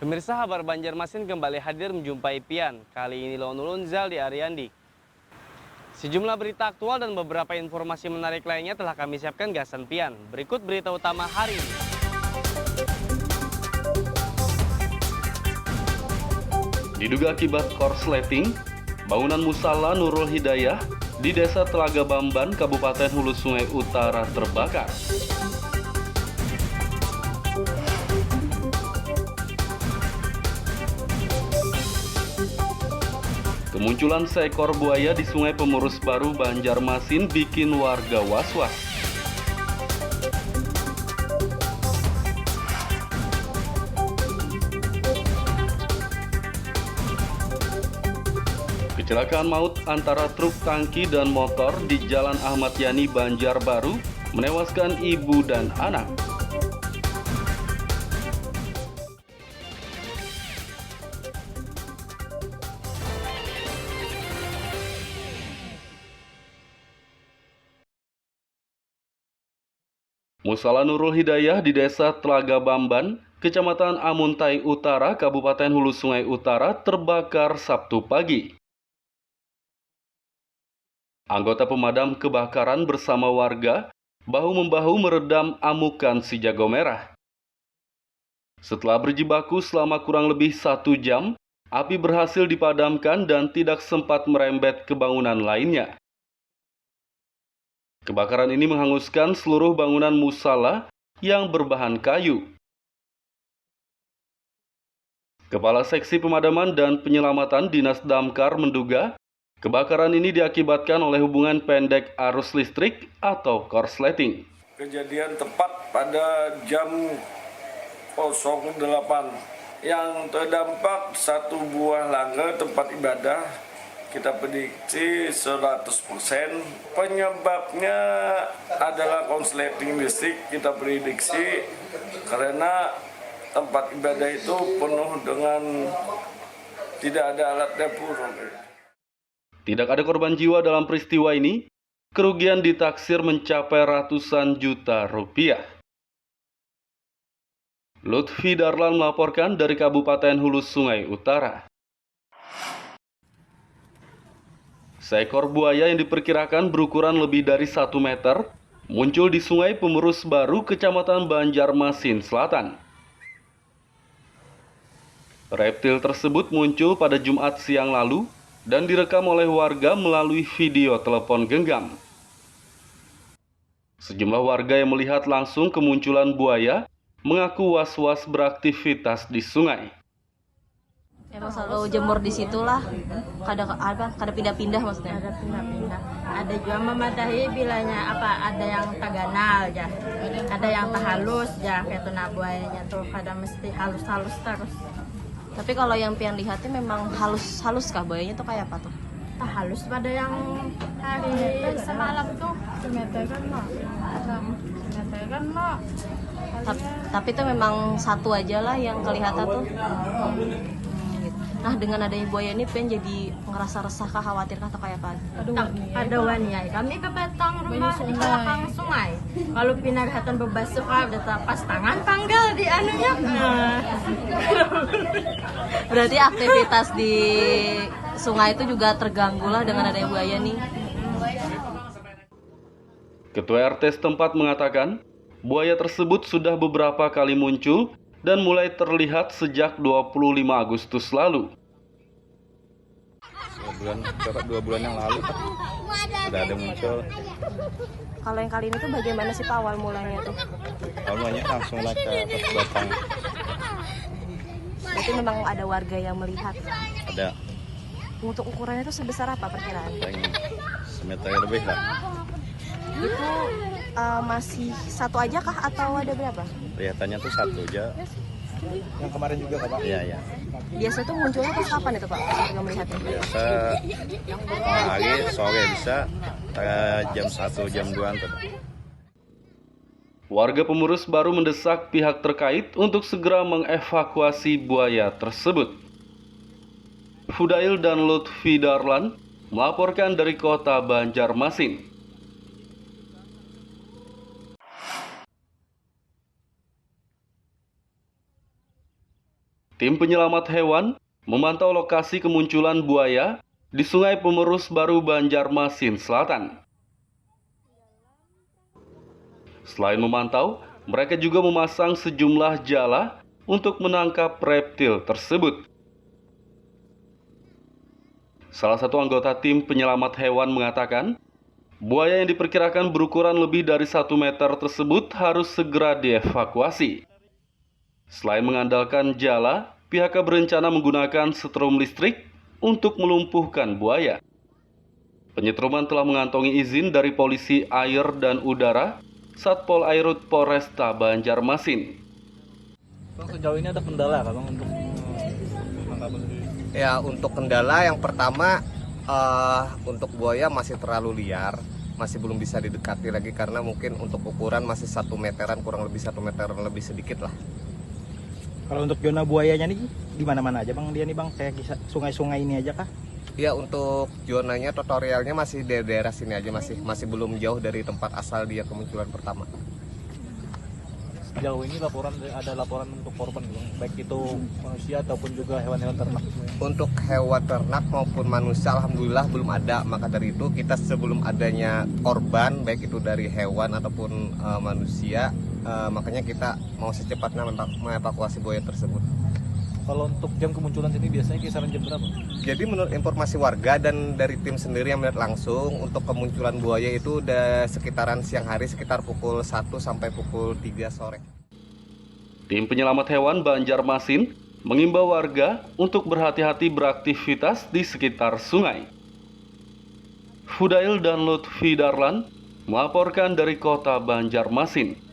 Pemirsa, Habar Banjarmasin kembali hadir menjumpai Pian. Kali ini Lonulun Zaldi Ariandi. Sejumlah berita aktual dan beberapa informasi menarik lainnya telah kami siapkan gasan Pian. Berikut berita utama hari ini. Diduga akibat korsleting, bangunan musala Nurul Hidayah di Desa Telaga Bamban, Kabupaten Hulu Sungai Utara terbakar. Kemunculan seekor buaya di Sungai Pemurus Baru, Banjarmasin bikin warga was-was. Kecelakaan maut antara truk tangki dan motor di Jalan Ahmad Yani, Banjarbaru menewaskan ibu dan anak. Musala Nurul Hidayah di Desa Telaga Bamban, Kecamatan Amuntai Utara, Kabupaten Hulu Sungai Utara terbakar Sabtu pagi. Anggota pemadam kebakaran bersama warga bahu-membahu meredam amukan si jago merah. Setelah berjibaku selama kurang lebih 1 jam, api berhasil dipadamkan dan tidak sempat merembet ke bangunan lainnya. Kebakaran ini menghanguskan seluruh bangunan musala yang berbahan kayu. Kepala Seksi Pemadaman dan Penyelamatan Dinas Damkar menduga kebakaran ini diakibatkan oleh hubungan pendek arus listrik atau korsleting. Kejadian tepat pada jam 08 yang terdampak satu buah langgar tempat ibadah. Kita prediksi 100%. Penyebabnya adalah korsleting listrik. Kita prediksi karena tempat ibadah itu penuh dengan tidak ada alat dapur. Tidak ada korban jiwa dalam peristiwa ini. Kerugian ditaksir mencapai ratusan juta rupiah. Lutfi Darlan melaporkan dari Kabupaten Hulu Sungai Utara. Seekor buaya yang diperkirakan berukuran lebih dari 1 meter muncul di Sungai Pemurus Baru, Kecamatan Banjarmasin Selatan. Reptil tersebut muncul pada Jumat siang lalu dan direkam oleh warga melalui video telepon genggam. Sejumlah warga yang melihat langsung kemunculan buaya mengaku was-was beraktivitas di sungai. Emang selalu jemur di situlah, kada pindah-pindah maksudnya. Ada pindah-pindah. Ada juga memadahi bilanya apa? Ada yang taganal ya, ada yang tahalus ya, kayak tuna buayanya tuh kada mesti halus-halus terus. Tapi kalau yang pian lihatnya memang halus kah buayanya tuh kayak apa tuh? Tahalus pada yang hari semalam tuh semeteran mah. Tapi itu memang satu aja lah yang kelihatan tuh. Nah, dengan adanya buaya ini pian jadi ngerasa resah kah, khawatir kah atau kayak apa? Ada wanyai. Kami ke petang rumah di belakang sungai. Kalau pinagatan bebasuh udah pas tangan tanggal di anunya. Berarti aktivitas di sungai itu juga terganggu lah dengan adanya buaya nih. Ketua RT setempat mengatakan, buaya tersebut sudah beberapa kali muncul dan mulai terlihat sejak 25 Agustus lalu. 2 bulan yang lalu kan sudah ada muncul. Kalau yang kali ini tuh bagaimana sih Pak awal mulanya tuh? Awal mulanya langsung lah ke batang. Berarti memang ada warga yang melihat. Ada Untuk ukurannya itu sebesar apa perkiraan? yang semeter lebih lah. Itu masih satu aja kah atau ada berapa? Kelihatannya tuh satu aja. Yang kemarin juga Pak? Iya. Biasa tuh munculnya pas kapan itu Pak? Warga melihatnya? Biasa hari sore bisa jam 1 jam 2 tuh. Warga Pemurus Baru mendesak pihak terkait untuk segera mengevakuasi buaya tersebut. Fudail dan Lutfi Darlan melaporkan dari kota Banjarmasin. Tim penyelamat hewan memantau lokasi kemunculan buaya di Sungai Pemerus Baru, Banjarmasin Selatan. Selain memantau, mereka juga memasang sejumlah jala untuk menangkap reptil tersebut. Salah satu anggota tim penyelamat hewan mengatakan, buaya yang diperkirakan berukuran lebih dari 1 meter tersebut harus segera dievakuasi. Selain mengandalkan jala, pihaknya berencana menggunakan setrum listrik untuk melumpuhkan buaya. Penyetruman telah mengantongi izin dari Polisi Air dan Udara, Satpol Airut Polresta Banjarmasin. Bang, sejauh ini ada kendala kan Bang untuk penangkapan sendiri? Ya, untuk kendala yang pertama, untuk buaya masih terlalu liar, masih belum bisa didekati lagi karena mungkin untuk ukuran masih 1 meteran, kurang lebih 1 meter lebih sedikit lah. Kalau untuk zona buayanya nih di mana-mana aja Bang dia nih Bang, kayak sungai-sungai ini aja kah? Ya, untuk zonanya tutorialnya masih di daerah sini aja, masih belum jauh dari tempat asal dia kemunculan pertama. Sejauh ini ada laporan untuk korban Bang, baik itu manusia ataupun juga hewan-hewan ternak. Untuk hewan ternak maupun manusia alhamdulillah belum ada. Maka dari itu kita sebelum adanya korban baik itu dari hewan ataupun manusia, makanya kita mau secepatnya mengevakuasi buaya tersebut. Kalau untuk jam kemunculan sini biasanya kisaran jam berapa? Jadi menurut informasi warga dan dari tim sendiri yang melihat langsung, untuk kemunculan buaya itu udah sekitaran siang hari, sekitar pukul 1 sampai pukul 3 sore. Tim penyelamat hewan Banjarmasin mengimbau warga untuk berhati-hati beraktivitas di sekitar sungai. Fudail dan Lutfi Darlan melaporkan dari kota Banjarmasin.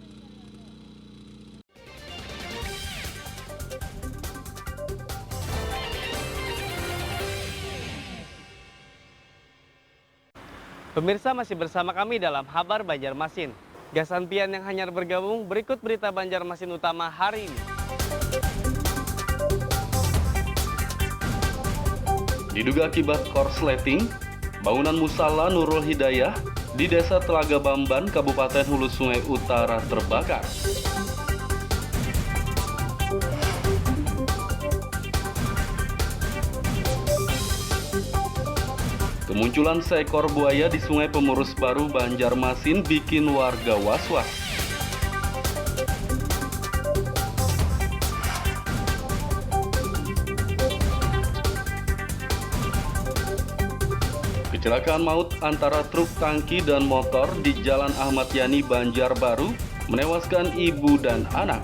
Pemirsa masih bersama kami dalam Kabar Banjarmasin. Gasan Pian yang hanyar bergabung, berikut berita Banjarmasin utama hari ini. Diduga akibat korsleting, bangunan musala Nurul Hidayah di Desa Telaga Bamban, Kabupaten Hulu Sungai Utara terbakar. Kemunculan seekor buaya di Sungai Pemerus Baru, Banjarmasin bikin warga was-was. Kecelakaan maut antara truk tangki dan motor di Jalan Ahmad Yani, Banjarbaru menewaskan ibu dan anak.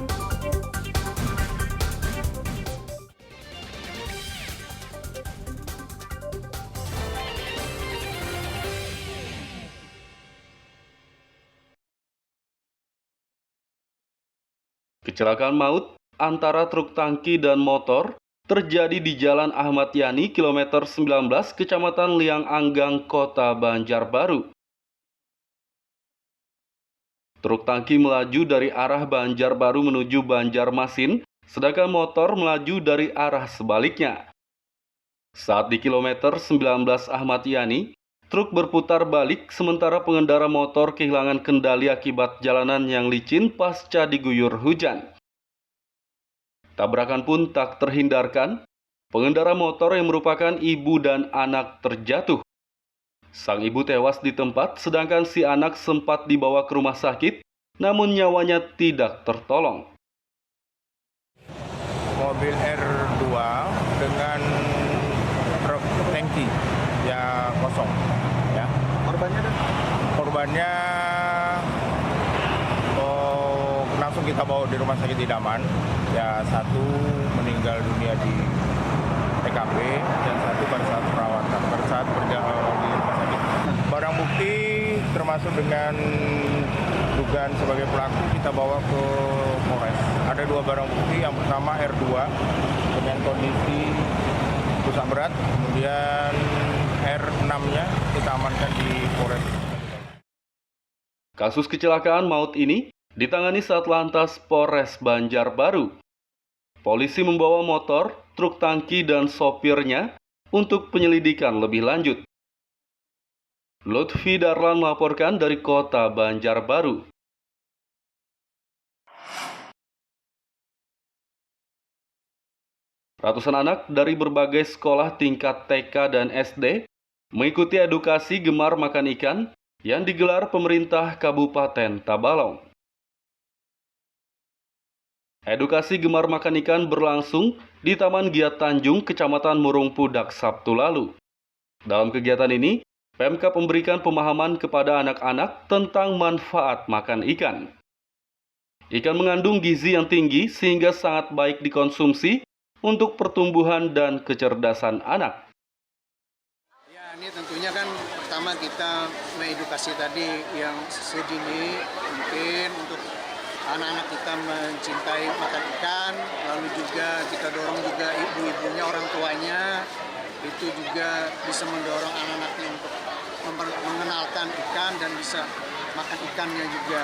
Kecelakaan maut antara truk tangki dan motor terjadi di Jalan Ahmad Yani, kilometer 19, Kecamatan Liang Anggang, Kota Banjarbaru. Truk tangki melaju dari arah Banjarbaru menuju Banjarmasin, sedangkan motor melaju dari arah sebaliknya. Saat di kilometer 19 Ahmad Yani, truk berputar balik sementara pengendara motor kehilangan kendali akibat jalanan yang licin pasca diguyur hujan. Tabrakan pun tak terhindarkan, pengendara motor yang merupakan ibu dan anak terjatuh. Sang ibu tewas di tempat, sedangkan si anak sempat dibawa ke rumah sakit, namun nyawanya tidak tertolong. Mobil R2 dengan truk tangki yang kosong. Ya. Korbannya langsung kita bawa di rumah sakit Idaman. Ya, satu meninggal dunia di TKP dan satu pada saat perawatan, pada saat perjalanan di rumah sakit. Barang bukti termasuk dengan dugaan sebagai pelaku kita bawa ke Polres. Ada 2 barang bukti, yang pertama R2 dengan kondisi rusak berat, kemudian R6-nya kita amankan di Polres. Kasus kecelakaan maut ini ditangani Satlantas Polres Banjarbaru. Polisi membawa motor, truk tangki, dan sopirnya untuk penyelidikan lebih lanjut. Lutfi Darlan melaporkan dari kota Banjarbaru. Ratusan anak dari berbagai sekolah tingkat TK dan SD mengikuti edukasi gemar makan ikan yang digelar pemerintah Kabupaten Tabalong. Edukasi gemar makan ikan berlangsung di Taman Giat Tanjung, Kecamatan Murung Pudak, Sabtu lalu. Dalam kegiatan ini, Pemkab memberikan pemahaman kepada anak-anak tentang manfaat makan ikan. Ikan mengandung gizi yang tinggi sehingga sangat baik dikonsumsi untuk pertumbuhan dan kecerdasan anak. Ya, ini tentunya kan pertama kita mengedukasi tadi yang sedini mungkin untuk anak-anak kita mencintai makan ikan, lalu juga kita dorong juga ibu-ibunya, orang tuanya, itu juga bisa mendorong anak-anaknya untuk mengenalkan ikan dan bisa makan ikannya juga.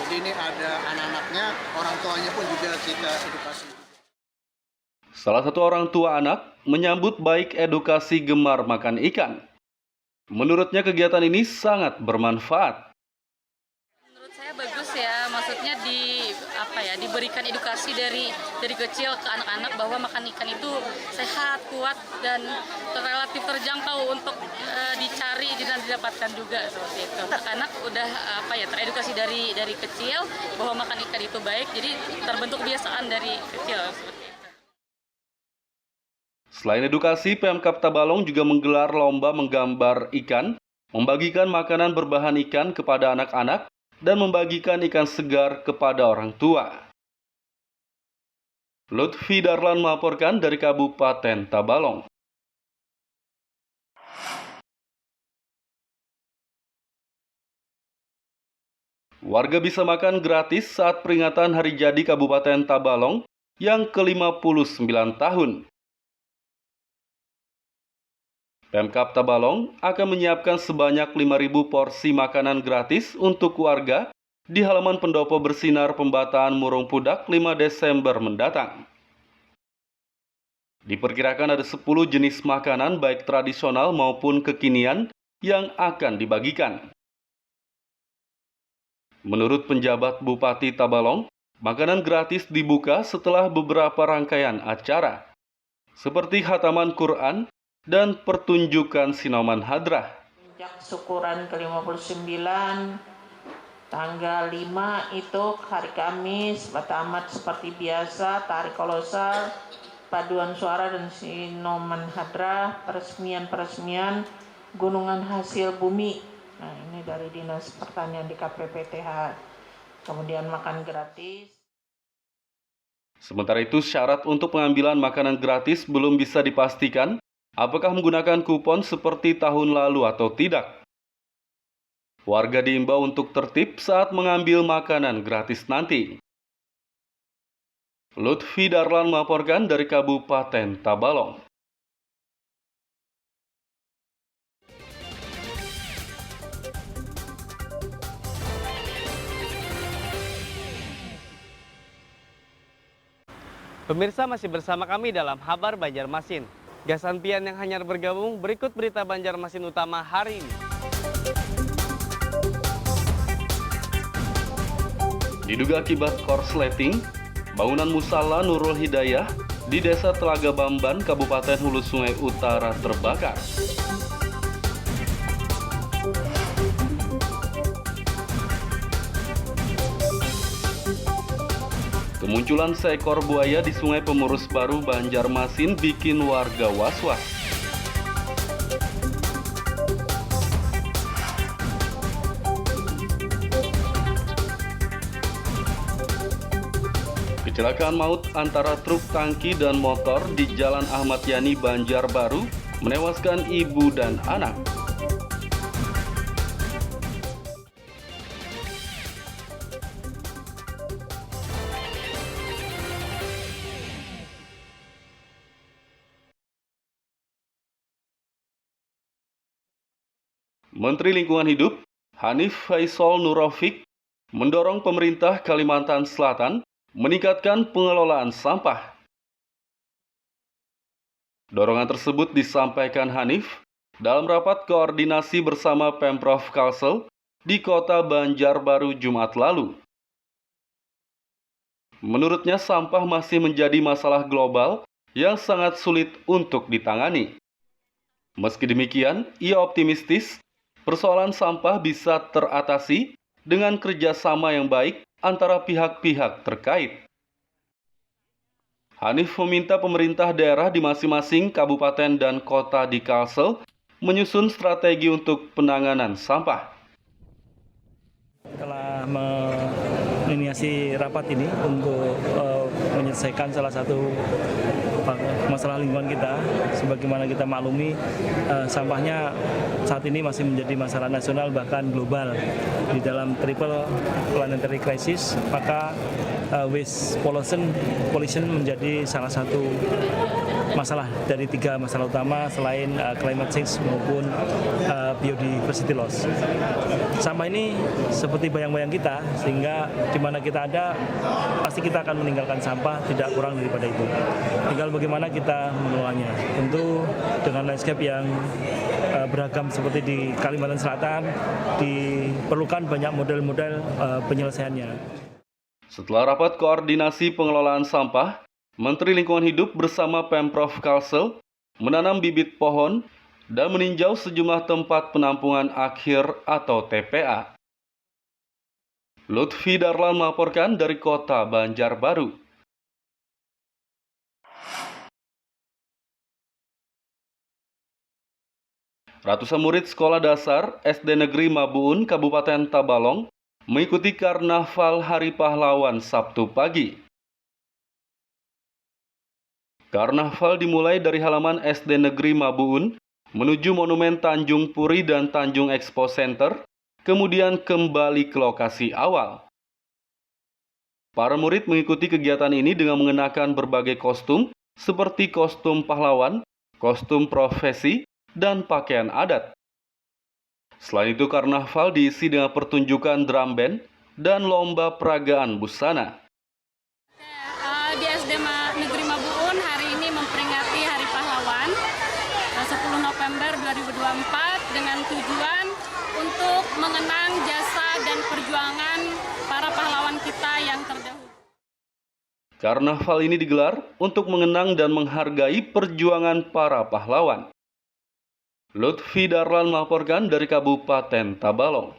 Jadi ini ada anak-anaknya, orang tuanya pun juga kita edukasi. Salah satu orang tua anak menyambut baik edukasi gemar makan ikan. Menurutnya kegiatan ini sangat bermanfaat. Menurut saya bagus ya, maksudnya diberikan edukasi dari kecil ke anak-anak bahwa makan ikan itu sehat, kuat, dan relatif terjangkau untuk dicari dan didapatkan juga seperti itu. Anak-anak udah teredukasi dari kecil bahwa makan ikan itu baik, jadi terbentuk kebiasaan dari kecil seperti itu. Selain edukasi, Pemkab Tabalong juga menggelar lomba menggambar ikan, membagikan makanan berbahan ikan kepada anak-anak, dan membagikan ikan segar kepada orang tua. Lutfi Darlan melaporkan dari Kabupaten Tabalong. Warga bisa makan gratis saat peringatan Hari Jadi Kabupaten Tabalong yang ke-59 tahun. Pemkab Tabalong akan menyiapkan sebanyak 5.000 porsi makanan gratis untuk warga di halaman pendopo bersinar Pembataan Murung Pudak 5 Desember mendatang. Diperkirakan ada 10 jenis makanan baik tradisional maupun kekinian yang akan dibagikan. Menurut penjabat Bupati Tabalong, makanan gratis dibuka setelah beberapa rangkaian acara, seperti khataman Quran dan pertunjukan Sinoman Hadrah. Puncak syukuran ke-59 tanggal 5 itu hari Kamis, tamat seperti biasa, tari kolosal, paduan suara dan Sinoman Hadrah, peresmian gunungan hasil bumi. Nah, ini dari Dinas Pertanian di KPPTH. Kemudian makan gratis. Sementara itu, syarat untuk pengambilan makanan gratis belum bisa dipastikan apakah menggunakan kupon seperti tahun lalu atau tidak. Warga diimbau untuk tertib saat mengambil makanan gratis nanti. Lutfi Darlan melaporkan dari Kabupaten Tabalong. Pemirsa masih bersama kami dalam Kabar Banjarmasin. Gasan Pian yang hanyar bergabung, berikut berita Banjarmasin utama hari ini. Diduga akibat korsleting, bangunan musala Nurul Hidayah di Desa Telaga Bamban, Kabupaten Hulu Sungai Utara terbakar. Kemunculan seekor buaya di Sungai Pemurus Baru, Banjarmasin bikin warga was-was. Kecelakaan maut antara truk tangki dan motor di Jalan Ahmad Yani, Banjarbaru menewaskan ibu dan anak. Menteri Lingkungan Hidup Hanif Faisal Nurrafiq mendorong pemerintah Kalimantan Selatan meningkatkan pengelolaan sampah. Dorongan tersebut disampaikan Hanif dalam rapat koordinasi bersama Pemprov Kalsel di Kota Banjarbaru Jumat lalu. Menurutnya, sampah masih menjadi masalah global yang sangat sulit untuk ditangani. Meski demikian, ia optimistis persoalan sampah bisa teratasi dengan kerjasama yang baik antara pihak-pihak terkait. Hanif meminta pemerintah daerah di masing-masing kabupaten dan kota di Kalsel menyusun strategi untuk penanganan sampah. Telah menginisiasi rapat ini untuk menyelesaikan salah satu masalah lingkungan kita. Sebagaimana kita maklumi, sampahnya saat ini masih menjadi masalah nasional bahkan global. Di dalam triple planetary crisis, maka waste pollution menjadi salah satu masalah dari 3 masalah utama selain climate change maupun biodiversity loss. Sampah ini seperti bayang-bayang kita, sehingga di mana kita ada pasti kita akan meninggalkan sampah, tidak kurang daripada itu. Tinggal bagaimana kita mengelolanya. Tentu dengan landscape yang beragam seperti di Kalimantan Selatan, diperlukan banyak model-model penyelesaiannya. Setelah rapat koordinasi pengelolaan sampah, Menteri Lingkungan Hidup bersama Pemprov Kalsel menanam bibit pohon dan meninjau sejumlah tempat penampungan akhir atau TPA. Lutfi Darlan melaporkan dari kota Banjarbaru. Ratusan murid sekolah dasar SD Negeri Mabuun, Kabupaten Tabalong, mengikuti Karnaval Hari Pahlawan Sabtu pagi. Karnaval dimulai dari halaman SD Negeri Mabuun menuju Monumen Tanjung Puri dan Tanjung Expo Center, kemudian kembali ke lokasi awal. Para murid mengikuti kegiatan ini dengan mengenakan berbagai kostum seperti kostum pahlawan, kostum profesi, dan pakaian adat. Selain itu, karnaval diisi dengan pertunjukan drum band dan lomba peragaan busana. Di SD Negeri Mabuun hari ini memperingati Hari Pahlawan 10 November 2024 dengan tujuan untuk mengenang jasa dan perjuangan para pahlawan kita yang terdahulu. Karnaval ini digelar untuk mengenang dan menghargai perjuangan para pahlawan. Lutfi Darlan melaporkan dari Kabupaten Tabalong.